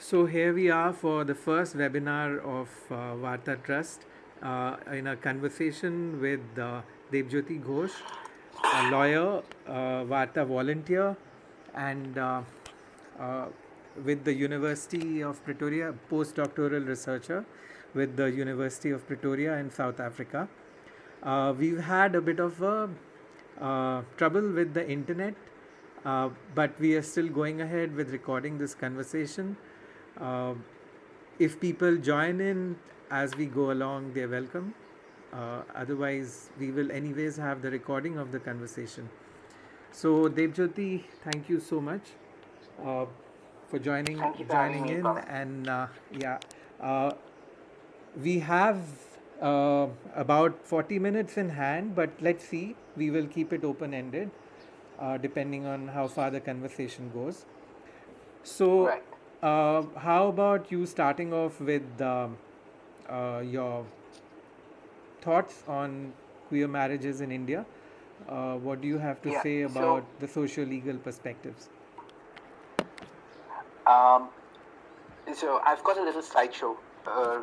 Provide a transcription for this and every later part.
So here we are for the first webinar of Varta Trust in a conversation with Debjyoti Ghosh, a lawyer, Varta volunteer, and uh, with the University of Pretoria, post-doctoral researcher with the University of Pretoria in South Africa. We've had a bit of a trouble with the internet, but we are still going ahead with recording this conversation. Uh, if people join in as we go along, they're welcome. Otherwise, we will anyways have the recording of the conversation. So, Debjyoti, thank you so much uh, for Thank you for having joining me, in, Pawan. and yeah, uh, we have uh, about 40 minutes in hand, but let's see. We will keep it open ended depending on how far the conversation goes. So, Right. how about you starting off with your thoughts on queer marriages in India? What do you have to Yeah. say So, about the socio legal perspectives? um, so I've got a little slideshow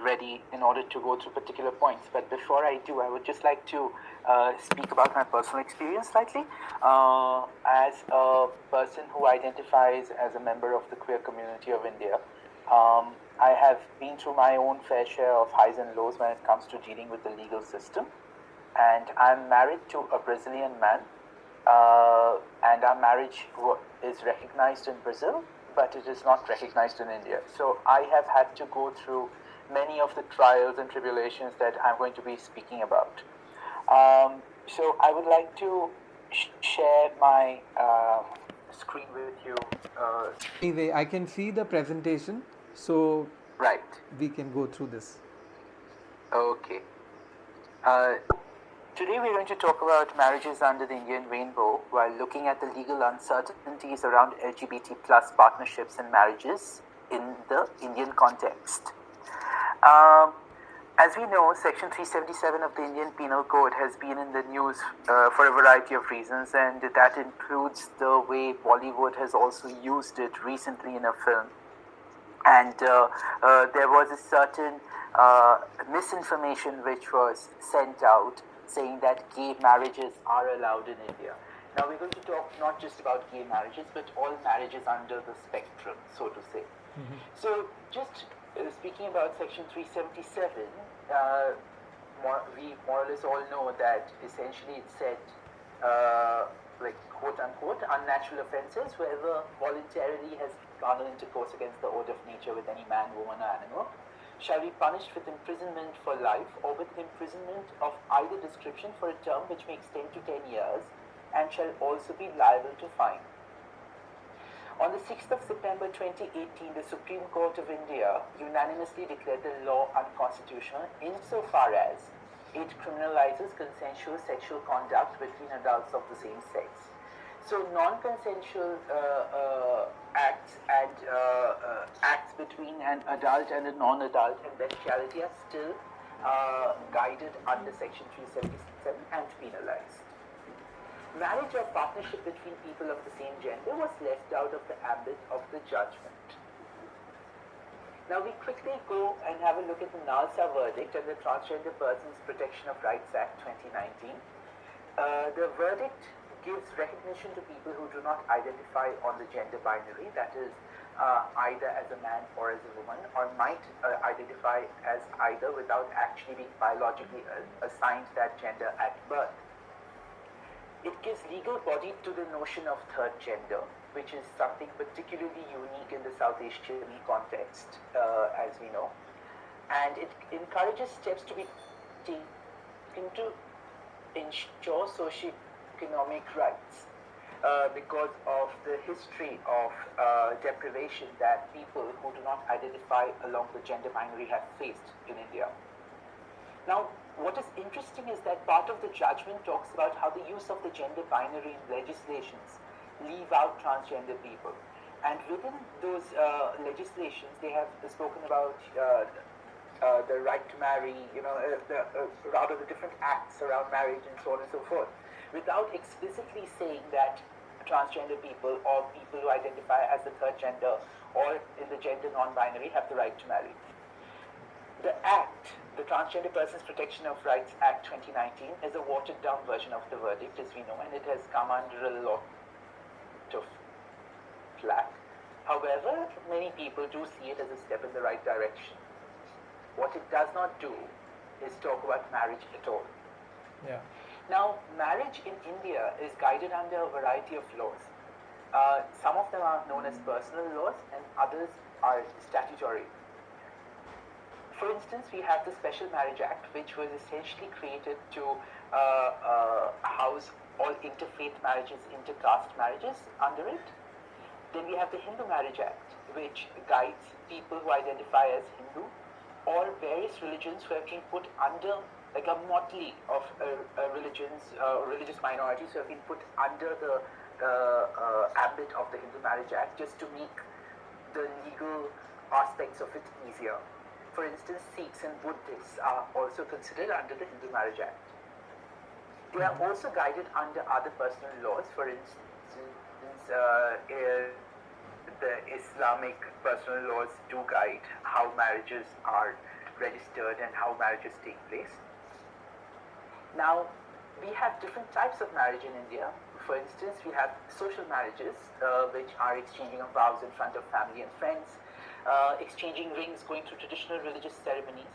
ready in order to go through particular points. But before I do, I would just like to speak about my personal experience slightly. As a person who identifies as a member of the queer community of India, I have been through my own fair share of highs and lows when it comes to dealing with the legal system. And I'm married to a Brazilian man, and our marriage is recognized in Brazil, but it is not recognized in India. So I have had to go through many of the trials and tribulations that I'm going to be speaking about. So I would like to share my screen with you. Anyway, I can see the presentation, so Right. we can go through this. Okay. Today we're going to talk about marriages under the Indian rainbow while looking at the legal uncertainties around LGBT plus partnerships and marriages in the Indian context. As we know, Section 377 of the Indian Penal Code has been in the news for a variety of reasons, and that includes the way Bollywood has also used it recently in a film. And there was a certain misinformation which was sent out saying that gay marriages are allowed in India. Now we're going to talk not just about gay marriages, but all marriages under the spectrum, so to say. So just speaking about Section 377, we more or less all know that essentially it said, like quote unquote, unnatural offences, whoever voluntarily has carnal intercourse against the order of nature with any man, woman, or animal, shall be punished with imprisonment for life or with imprisonment of either description for a term which may extend to 10 years and shall also be liable to fine. On the 6th of September 2018, the Supreme Court of India unanimously declared the law unconstitutional insofar as it criminalizes consensual sexual conduct between adults of the same sex. So non-consensual acts and acts between an adult and a non-adult and bestiality are still guided under Section 377 and penalized. Marriage or partnership between people of the same gender was left out of the ambit of the judgment. Now we quickly go and have a look at the NALSA verdict and the Transgender Persons Protection of Rights Act 2019. The verdict gives recognition to people who do not identify on the gender binary, that is, either as a man or as a woman, or might identify as either without actually being biologically assigned that gender at birth. It gives legal body to the notion of third gender, which is something particularly unique in the South Asian context, as we know. And it encourages steps to be taken to ensure socio-economic rights because of the history of deprivation that people who do not identify along the gender binary have faced in India. Now, what is interesting is that part of the judgment talks about how the use of the gender binary in legislations leave out transgender people. And within those legislations, they have spoken about the right to marry, rather the different acts around marriage and so on and so forth, without explicitly saying that transgender people or people who identify as the third gender or in the gender non-binary have the right to marry. The Act, the Transgender Persons Protection of Rights Act 2019, is a watered-down version of the verdict, as we know, and it has come under a lot of flack. However, many people do see it as a step in the right direction. What it does not do is talk about marriage at all. Yeah. Now, marriage in India is guided under a variety of laws. Some of them are known as personal laws and others are statutory. For instance, we have the Special Marriage Act, which was essentially created to house all interfaith marriages, intercaste marriages under it. Then we have the Hindu Marriage Act, which guides people who identify as Hindu or various religions who have been put under like a motley of religious minorities who have been put under the ambit of the Hindu Marriage Act just to make the legal aspects of it easier. For instance, Sikhs and Buddhists are also considered under the Hindu Marriage Act. They are also guided under other personal laws. For instance, the Islamic personal laws do guide how marriages are registered and how marriages take place. Now, we have different types of marriage in India. For instance, we have social marriages, which are exchanging of vows in front of family and friends, exchanging rings, going through traditional religious ceremonies,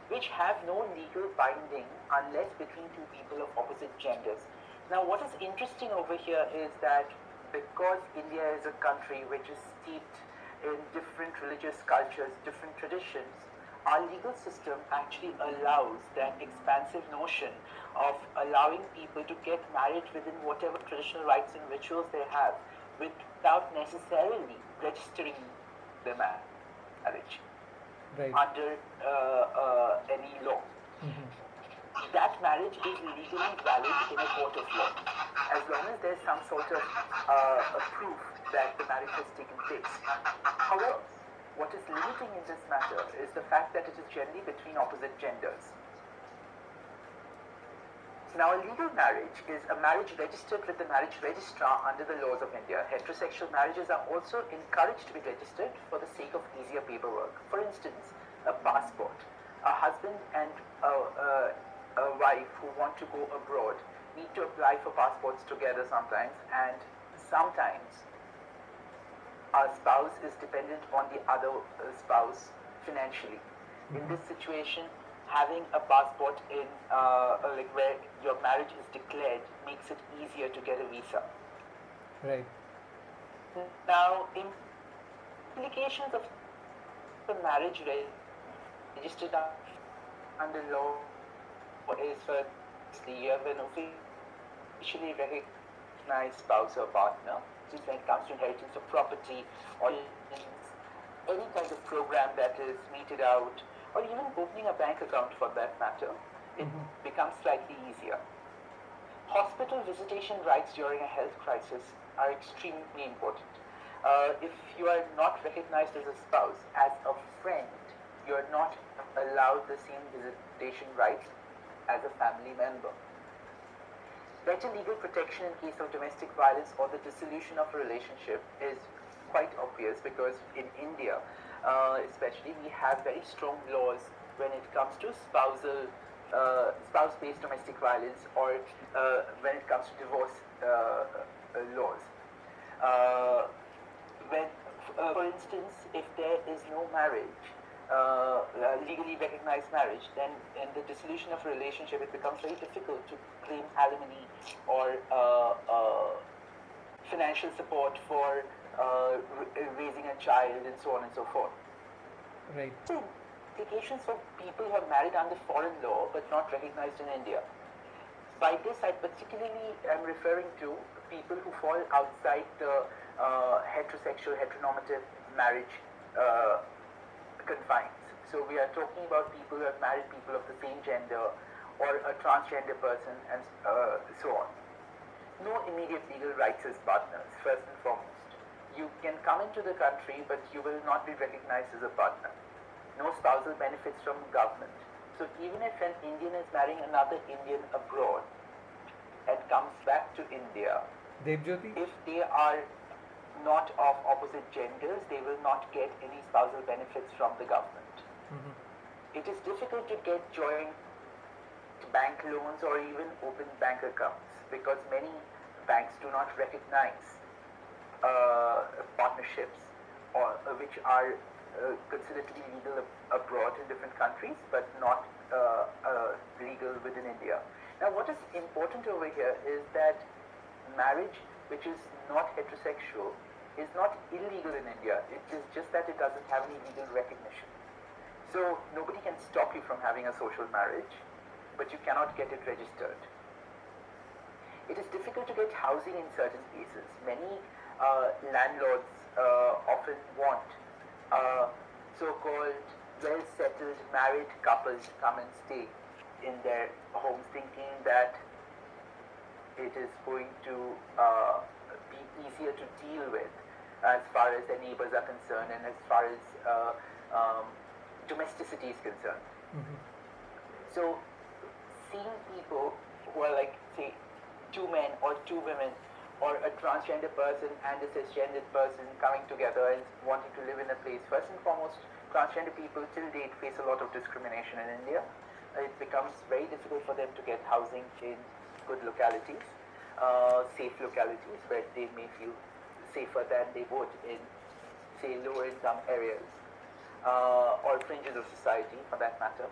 which have no legal binding unless between two people of opposite genders. Now, what is interesting over here is that because India is a country which is steeped in different religious cultures, different traditions, our legal system actually allows that expansive notion of allowing people to get married within whatever traditional rites and rituals they have without necessarily registering the marriage under any law. That marriage is legally valid in a court of law as long as there's some sort of a proof that the marriage has taken place. However, what is limiting in this matter is the fact that it is generally between opposite genders. Now, a legal marriage is a marriage registered with the marriage registrar under the laws of India. Heterosexual marriages are also encouraged to be registered for the sake of easier paperwork. For instance, a passport. A husband and a wife who want to go abroad need to apply for passports together sometimes, and sometimes a spouse is dependent on the other spouse financially. In this situation, having a passport in like where your marriage is declared makes it easier to get a visa. Right. Now, implications of the marriage registered under law is firstly you have an officially recognized spouse or partner. When it comes to inheritance of property or any kind of program that is meted out, or even opening a bank account for that matter, it becomes slightly easier. Hospital visitation rights during a health crisis are extremely important. If you are not recognized as a spouse, as a friend, you are not allowed the same visitation rights as a family member. Better legal protection in case of domestic violence or the dissolution of a relationship is quite obvious because in India, especially, we have very strong laws when it comes to spouse-based domestic violence or when it comes to divorce laws. For instance, if there is no marriage, legally recognized marriage, then in the dissolution of a relationship, it becomes very difficult to claim alimony or financial support for raising a child and so on and so forth. Right. So, implications for people who are married under foreign law but not recognized in India. By this, I particularly am referring to people who fall outside the heterosexual, heteronormative marriage confines. So we are talking about people who have married people of the same gender or a transgender person and so on. No immediate legal rights as partners, first and foremost. You can come into the country but you will not be recognized as a partner. No spousal benefits from government. So even if an Indian is marrying another Indian abroad and comes back to India, Debjyoti? If they are not of opposite genders, they will not get any spousal benefits from the government. Mm-hmm. It is difficult to get joint bank loans or even open bank accounts because many banks do not recognize partnerships or which are considered to be legal abroad in different countries but not legal within India. Now, what is important over here is that marriage which is not heterosexual is not illegal in India. It is just that it doesn't have any legal recognition. So nobody can stop you from having a social marriage, but you cannot get it registered. It is difficult to get housing in certain cases. Many landlords often want so-called well-settled married couples to come and stay in their homes, thinking that it is going to be easier to deal with as far as their neighbors are concerned and as far as domesticity is concerned. Mm-hmm. So seeing people who are like, say, two men or two women or a transgender person and a cisgendered person coming together and wanting to live in a place, first and foremost, transgender people till date face a lot of discrimination in India. It becomes very difficult for them to get housing in good localities, safe localities where they may feel safer than they would in, say, lower income areas or fringes of society for that matter.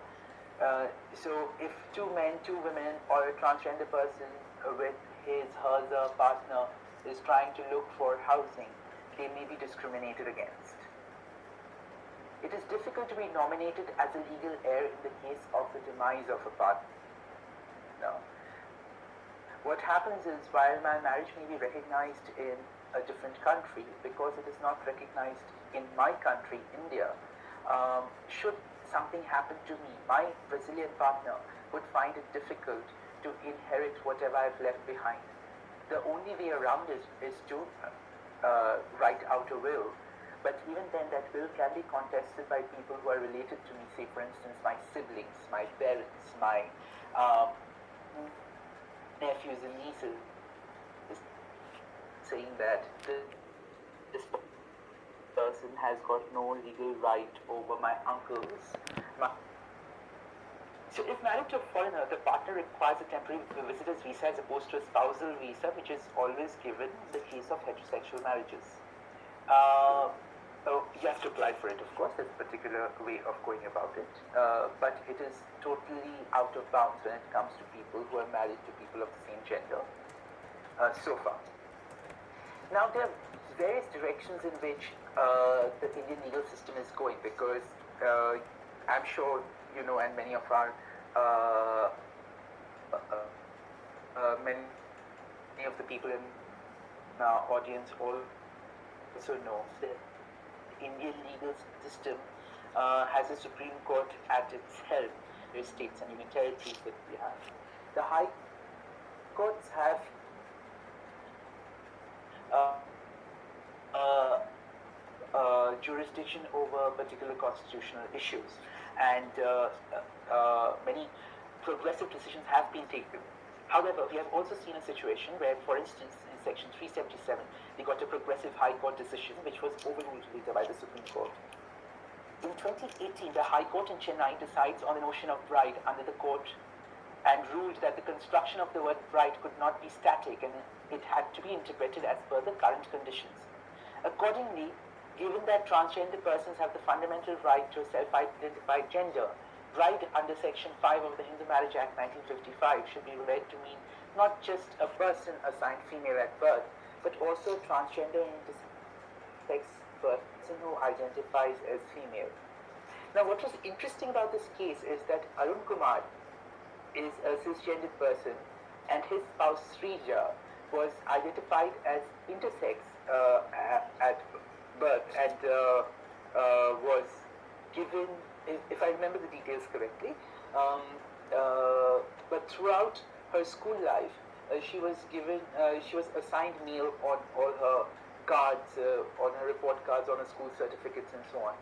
So if two men, two women or a transgender person with her partner is trying to look for housing, they may be discriminated against. It is difficult to be nominated as a legal heir in the case of the demise of a partner. No. What happens is, while my marriage may be recognized in a different country, because it is not recognized in my country, India, should something happen to me, my Brazilian partner would find it difficult to inherit whatever I've left behind. The only way around it is to write out a will. But even then, that will can be contested by people who are related to me, say for instance my siblings, my parents, my nephews and nieces, saying that this person has got no legal right over my uncles. So if married to a foreigner, the partner requires a temporary visitor's visa as opposed to a spousal visa, which is always given in the case of heterosexual marriages. You have to apply for it, of course. There's a particular way of going about it. But it is totally out of bounds when it comes to people who are married to people of the same gender, so far. Now, there are various directions in which the Indian legal system is going, because I'm sure you know, and many of our many of the people in our audience also know that the Indian legal system has a Supreme Court at its helm. There are states and union territories that we have. The high courts have jurisdiction over particular constitutional issues, and many progressive decisions have been taken. However, we have also seen a situation where, for instance, in Section 377, we got a progressive High Court decision which was overruled later by the Supreme Court. In 2018, the High Court in Chennai decides on the notion of bride under the court and ruled that the construction of the word bride could not be static and it had to be interpreted as per the current conditions. Accordingly, given that transgender persons have the fundamental right to a self-identified gender, bride under Section 5 of the Hindu Marriage Act 1955 should be read to mean not just a person assigned female at birth, but also transgender and intersex person who identifies as female. Now, what was interesting about this case is that Arun Kumar is a cisgendered person and his spouse Srija was identified as intersex at birth and was given, if I remember the details correctly, but throughout her school life, she was assigned male on all her cards, on her report cards, on her school certificates, and so on.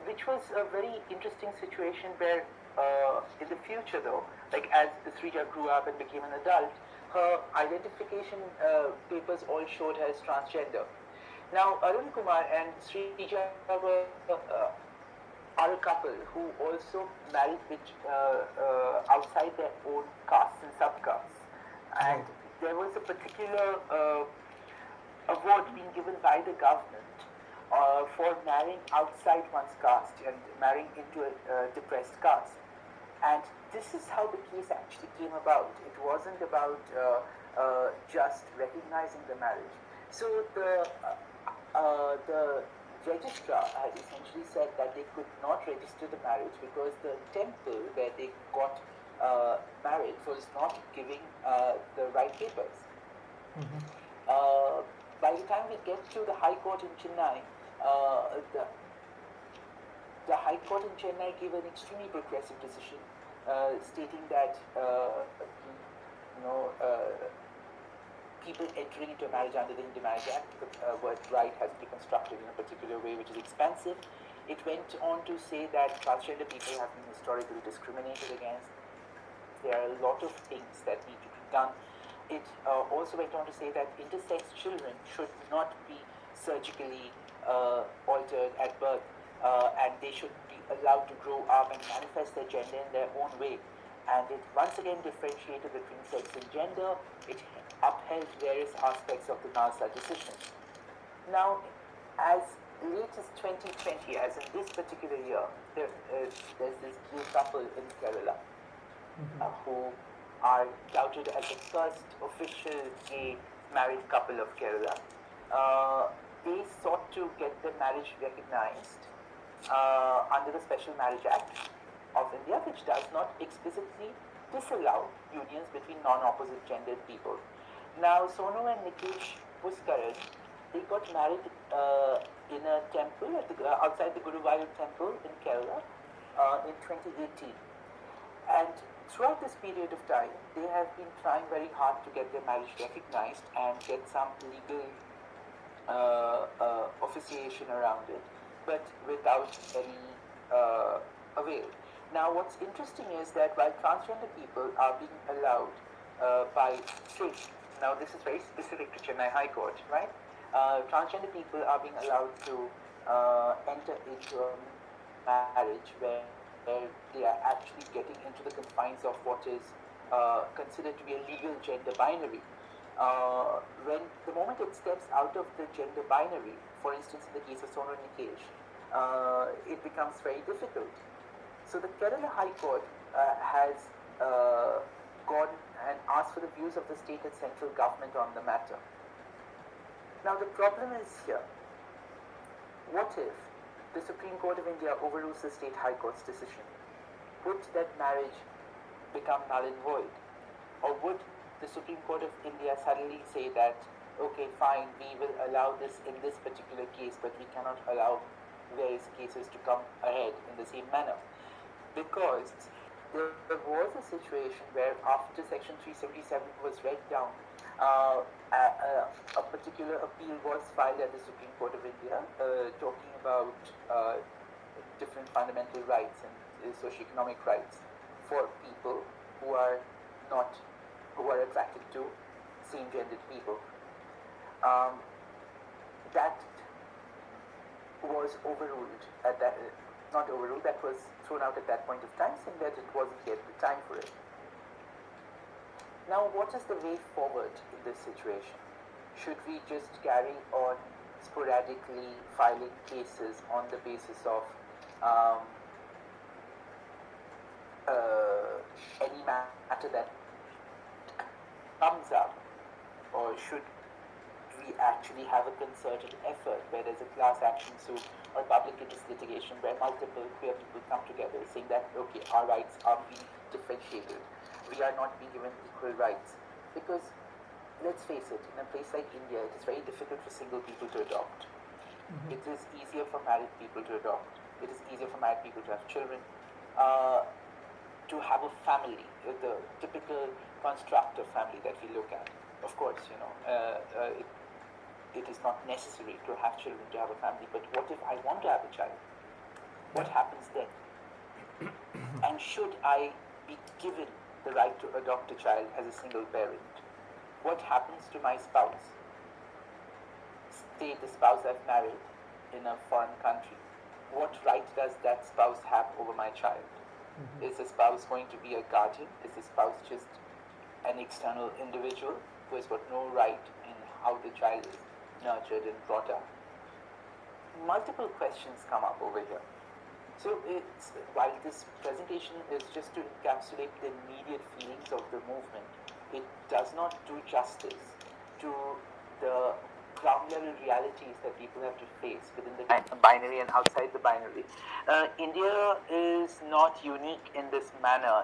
Which was a very interesting situation where, in the future though, like as Srija grew up and became an adult, her identification papers all showed her as transgender. Now, Arun Kumar and Srija are a couple who also married outside their own castes and subcastes. And Right. there was a particular award being given by the government for marrying outside one's caste and marrying into a depressed caste. And this is how the case actually came about. It wasn't about just recognizing the marriage. So the registrar had essentially said that they could not register the marriage because the temple where they got married was not giving the right papers. By the time we get to the High Court in Chennai, the High Court in Chennai gave an extremely progressive decision, stating that people entering into a marriage under the Hindu Marriage Act, the word right has to be constructed in a particular way which is expansive. It went on to say that transgender people have been historically discriminated against. There are a lot of things that need to be done. It also went on to say that intersex children should not be surgically altered at birth, and they should be allowed to grow up and manifest their gender in their own way. And it once again differentiated between sex and gender. It upheld various aspects of the NALSA decision. Now, as late as 2020, as in this particular year, there's this gay couple in Kerala who are touted as the first official gay married couple of Kerala. They sought to get their marriage recognized under the Special Marriage Act of India, which does not explicitly disallow unions between non-opposite gendered people. Now, Sonu and Nikesh Puskaran, they got married in a temple outside the Guruvayur temple in Kerala in 2018. And throughout this period of time, they have been trying very hard to get their marriage recognized and get some legal officiation around it, but without any avail. Now, what's interesting is that while transgender people are being allowed by state, now this is very specific to Chennai High Court, right? Transgender people are being allowed to enter into a marriage where they are actually getting into the confines of what is considered to be a legal gender binary. When the moment it steps out of the gender binary, for instance in the case of Sonu and Nikesh, it becomes very difficult. So the Kerala High Court has gone and asked for the views of the state and central government on the matter. Now the problem is here. What if the Supreme Court of India overrules the state High Court's decision? Would that marriage become null and void? Or would the Supreme Court of India suddenly say that, okay, fine, we will allow this in this particular case, but we cannot allow various cases to come ahead in the same manner? Because there was a situation where after Section 377 was read down, a particular appeal was filed at the Supreme Court of India talking about different fundamental rights and socioeconomic rights for people who are attracted to same-gendered people. That was overruled at that. Not overruled, that was thrown out at that point of time, saying that it wasn't yet the time for it. Now, what is the way forward in this situation? Should we just carry on sporadically filing cases on the basis of any matter that comes up, or should we actually have a concerted effort where there's a class action suit or public interest litigation where multiple queer people come together saying that, okay, our rights are being differentiated, we are not being given equal rights? Because let's face it, in a place like India, it is very difficult for single people to adopt. It is easier for married people to adopt. It is easier for married people to have children, to have a family, the typical construct of family that we look at. Of course, it is not necessary to have children to have a family, but what if I want to have a child? What happens then? And should I be given the right to adopt a child as a single parent? what happens to my spouse? Say the spouse I've married in a foreign country. What right does that spouse have over my child? Mm-hmm. Is the spouse going to be a guardian? Is the spouse just an external individual who has got no right in how the child is nurtured and brought up? Multiple questions come up over here. So while this presentation is just to encapsulate the immediate feelings of the movement, it does not do justice to the ground level realities that people have to face within the binary and outside the binary. India is not unique in this manner,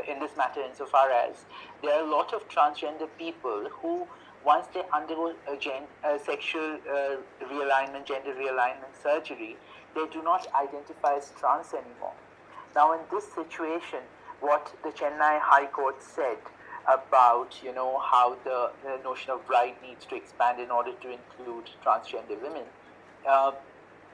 in this matter, insofar as there are a lot of transgender people who, once they undergo sexual realignment, gender realignment surgery, they do not identify as trans anymore. Now, in this situation, what the Chennai High Court said about, how the notion of bride needs to expand in order to include transgender women,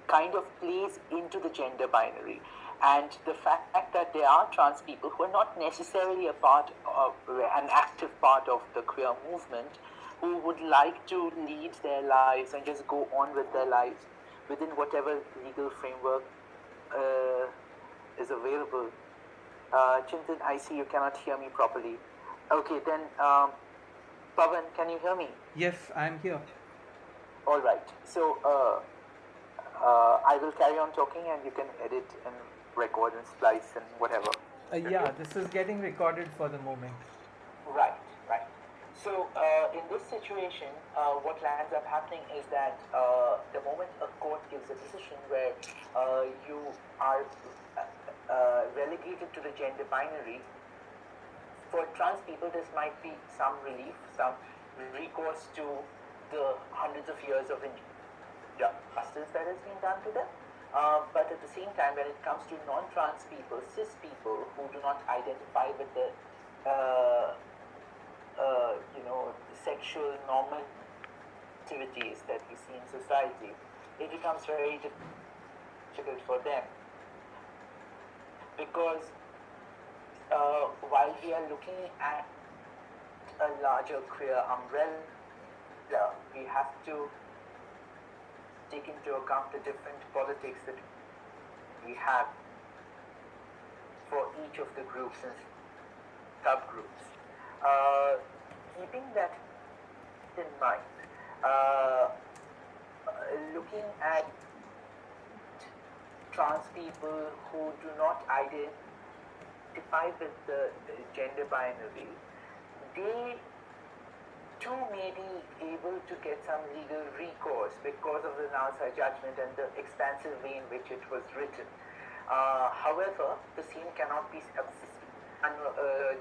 kind of plays into the gender binary. And the fact that there are trans people who are not necessarily a part of an active part of the queer movement, who would like to lead their lives and just go on with their lives within whatever legal framework is available. Chintan, I see you cannot hear me properly. Okay, then, Pawan, can you hear me? Yes, I'm here. All right. So I will carry on talking, and you can edit and record and splice and whatever. Yeah, this is getting recorded for the moment. Right, right. So in this situation, what lands up happening is that the moment a court gives a decision where you are relegated to the gender binary, for trans people this might be some relief, some recourse to the hundreds of years of injustice that has been done to them. But at the same time, when it comes to non-trans people, cis people who do not identify with the sexual normativities that we see in society, it becomes very difficult for them. Because while we are looking at a larger queer umbrella, we have to take into account the different politics that we have for each of the groups and subgroups. Keeping that in mind, looking at trans people who do not identify with the gender binary, they too may be able to get some legal recourse because of the Nalsa judgment and the expansive way in which it was written. However, the same cannot be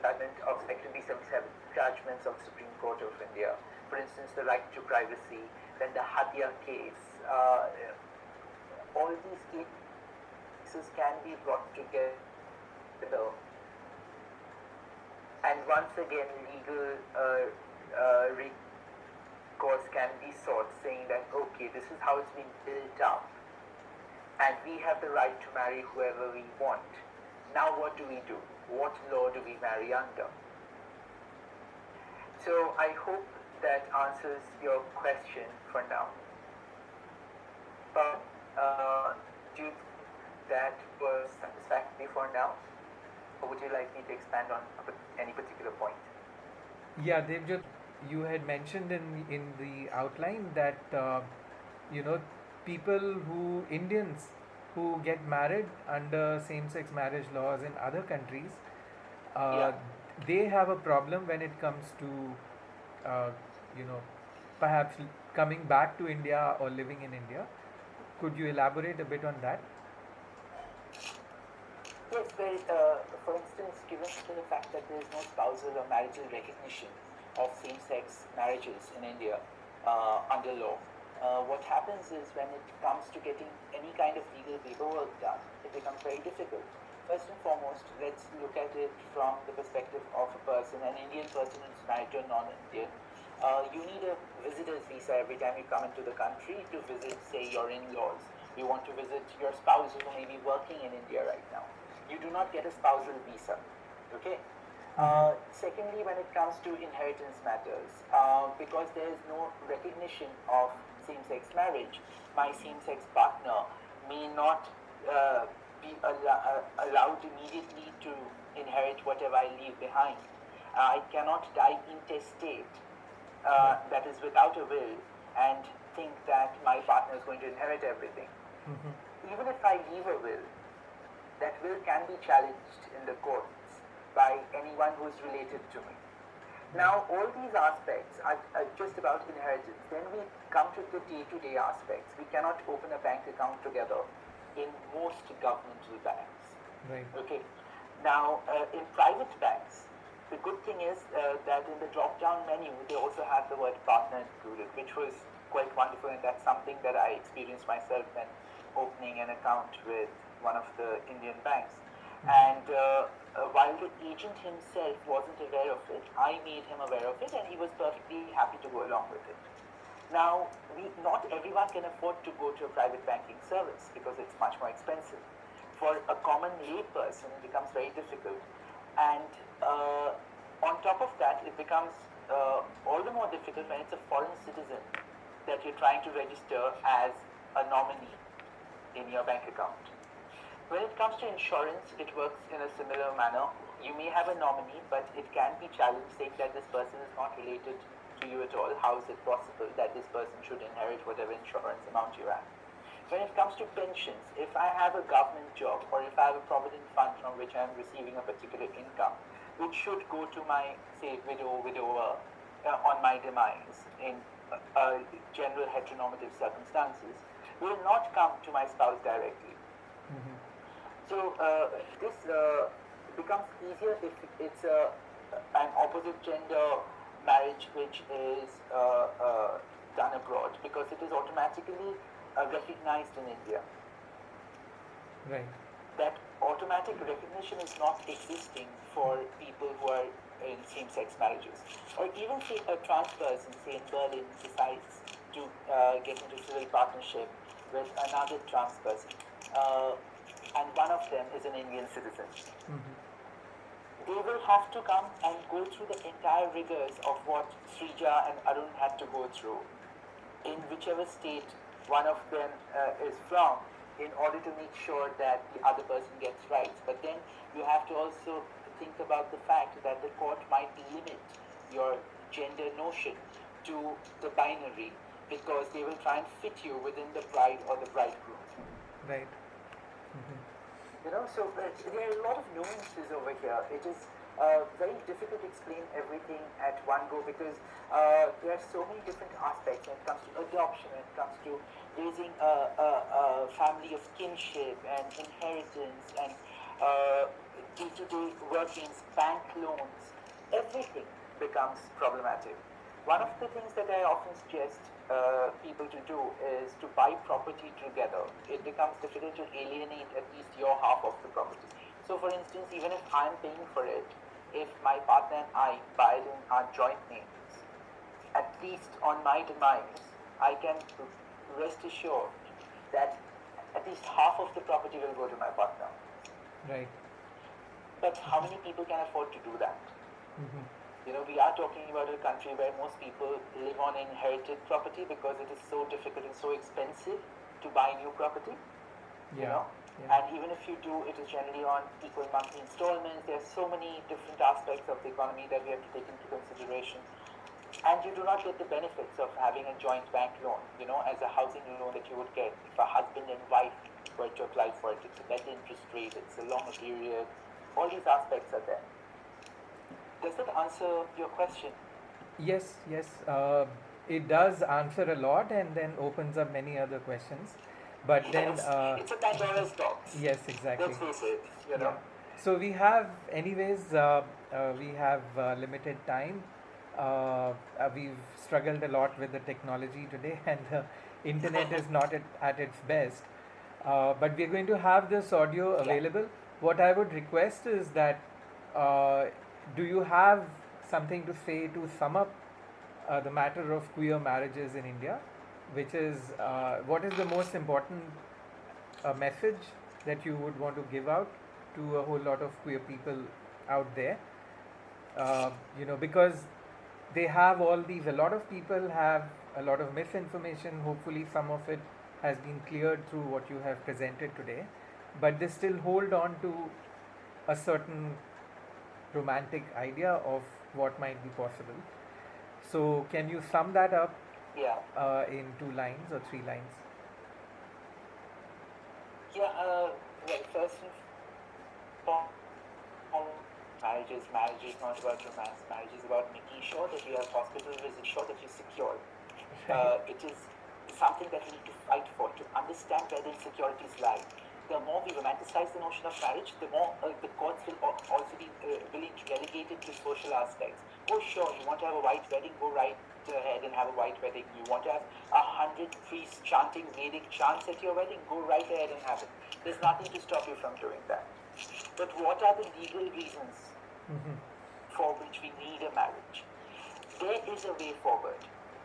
judgment of Section 377 judgments of the Supreme Court of India. For instance, the right to privacy, then the Hadia case. All these cases can be brought together, and once again legal recourse can be sought, saying that okay, this is how it's been built up, and we have the right to marry whoever we want. Now what do we do? What law do we marry under? So I hope that answers your question for now. But do you think that was satisfactory for now? Or would you like me to expand on any particular point? Yeah, Debjyoti, you had mentioned in the outline that Indians who get married under same-sex marriage laws in other countries, they have a problem when it comes to perhaps coming back to India or living in India. Could you elaborate a bit on that? Yes, for instance, given the fact that there is no spousal or marital recognition of same-sex marriages in India under law, what happens is when it comes to getting any kind of legal paperwork done, it becomes very difficult. First and foremost, let's look at it from the perspective of a person, an Indian person who's married to a non-Indian. You need a visitor's visa every time you come into the country to visit, say, your in-laws. You want to visit your spouse who may be working in India right now. You do not get a spousal visa, okay? Secondly, when it comes to inheritance matters, because there is no recognition of same-sex marriage, my same-sex partner may not be allowed immediately to inherit whatever I leave behind. I cannot die intestate, that is without a will, and think that my partner is going to inherit everything. Even if I leave a will, that will can be challenged in the courts by anyone who is related to me. Now, all these aspects are just about inheritance. Then we come to the day-to-day aspects. We cannot open a bank account together in most governmental banks. Right. Okay. Now, in private banks, the good thing is that in the drop-down menu, they also have the word partner included, which was quite wonderful, and that's something that I experienced myself when opening an account with one of the Indian banks. And while the agent himself wasn't aware of it, I made him aware of it, and he was perfectly happy to go along with it. Now, not everyone can afford to go to a private banking service because it's much more expensive. For a common lay person, it becomes very difficult. And on top of that, it becomes all the more difficult when it's a foreign citizen that you're trying to register as a nominee in your bank account. When it comes to insurance, it works in a similar manner. You may have a nominee, but it can be challenged, saying that this person is not related to you at all. How is it possible that this person should inherit whatever insurance amount you have? When it comes to pensions, if I have a government job or if I have a provident fund from which I am receiving a particular income, which should go to my, say, widower on my demise in general heteronormative circumstances, will not come to my spouse directly. So this becomes easier if it's an opposite gender marriage which is done abroad, because it is automatically recognized in India. Right. That automatic recognition is not existing for people who are in same-sex marriages. Or even say a trans person, say in Berlin, decides to get into civil partnership with another trans person. And one of them is an Indian citizen. They will have to come and go through the entire rigors of what Srija and Arun had to go through in whichever state one of them is from, in order to make sure that the other person gets rights. But then you have to also think about the fact that the court might limit your gender notion to the binary, because they will try and fit you within the bride or the bridegroom. Right. You know, so there are a lot of nuances over here. It is very difficult to explain everything at one go, because there are so many different aspects when it comes to adoption, when it comes to raising a family of kinship and inheritance and day-to-day workings, bank loans. Everything becomes problematic. One of the things that I often suggest people to do is to buy property together. It becomes difficult to alienate at least your half of the property. So for instance, even if I'm paying for it, if my partner and I buy it in our joint names, at least on my demise, I can rest assured that at least half of the property will go to my partner. Right. But how many people can afford to do that? You know, we are talking about a country where most people live on inherited property because it is so difficult and so expensive to buy new property. You know? And even if you do, it is generally on equal monthly installments. There are so many different aspects of the economy that we have to take into consideration. And you do not get the benefits of having a joint bank loan, you know, as a housing loan that you would get if a husband and wife were to apply for it. It's a better interest rate, it's a longer period. All these aspects are there. Does that answer your question? Yes, yes. It does answer a lot and then opens up many other questions. But then... it's a Pandora's box. Yes, exactly. Let's face it, you know. So we have, anyways, we have limited time. We've struggled a lot with the technology today, and the internet is not at its best. But we're going to have this audio available. What I would request is that do you have something to say to sum up the matter of queer marriages in India, which is what is the most important message that you would want to give out to a whole lot of queer people out there? Because they have all these, a lot of people have a lot of misinformation. Hopefully, some of it has been cleared through what you have presented today, but they still hold on to a certain romantic idea of what might be possible. So, can you sum that up Yeah. in 2 lines or 3 lines? Yeah. Well, first and foremost, marriage is not about romance. Marriage is about making sure that you have hospital visits, sure that you're secure. Right. It is something that we need to fight for, to understand where the insecurities lie. The more we romanticize the notion of marriage, the more the courts will also be willing to relegate it to social aspects. Oh, sure, you want to have a white wedding, go right ahead and have a white wedding. You want to have 100 priests chanting Vedic chants at your wedding, go right ahead and have it. There's nothing to stop you from doing that. But what are the legal reasons for which we need a marriage? There is a way forward.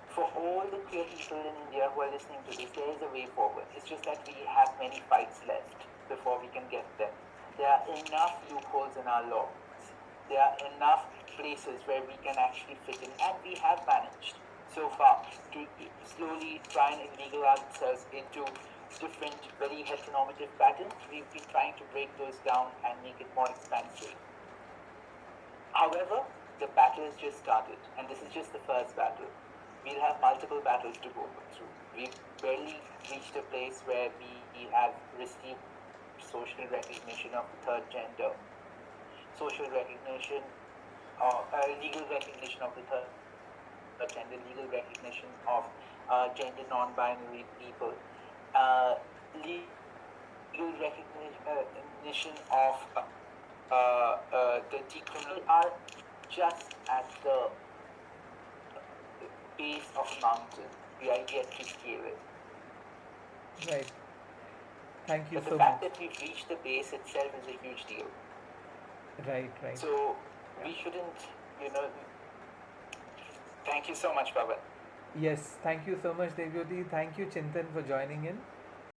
For all the queer people in India who are listening to this, there is a way forward. It's just that we have many fights left before we can get there. There are enough loopholes in our laws. There are enough places where we can actually fit in, and we have managed so far to slowly try and inveigle ourselves into different, very heteronormative patterns. We've been trying to break those down and make it more expansive. However, the battle has just started, and this is just the first battle. We'll have multiple battles to go through. We've barely reached a place where we have received social recognition of the third gender, social recognition, legal recognition of the third gender, legal recognition of gender non-binary people, legal recognition of the decriminal are just at the base of a mountain. We are yet to scale it. Right. Thank you But the so fact much. that we've reached the base itself is a huge deal. Right, right. So we shouldn't, thank you so much, Pawan. Yes, thank you so much, Debjyoti. Thank you, Chintan, for joining in.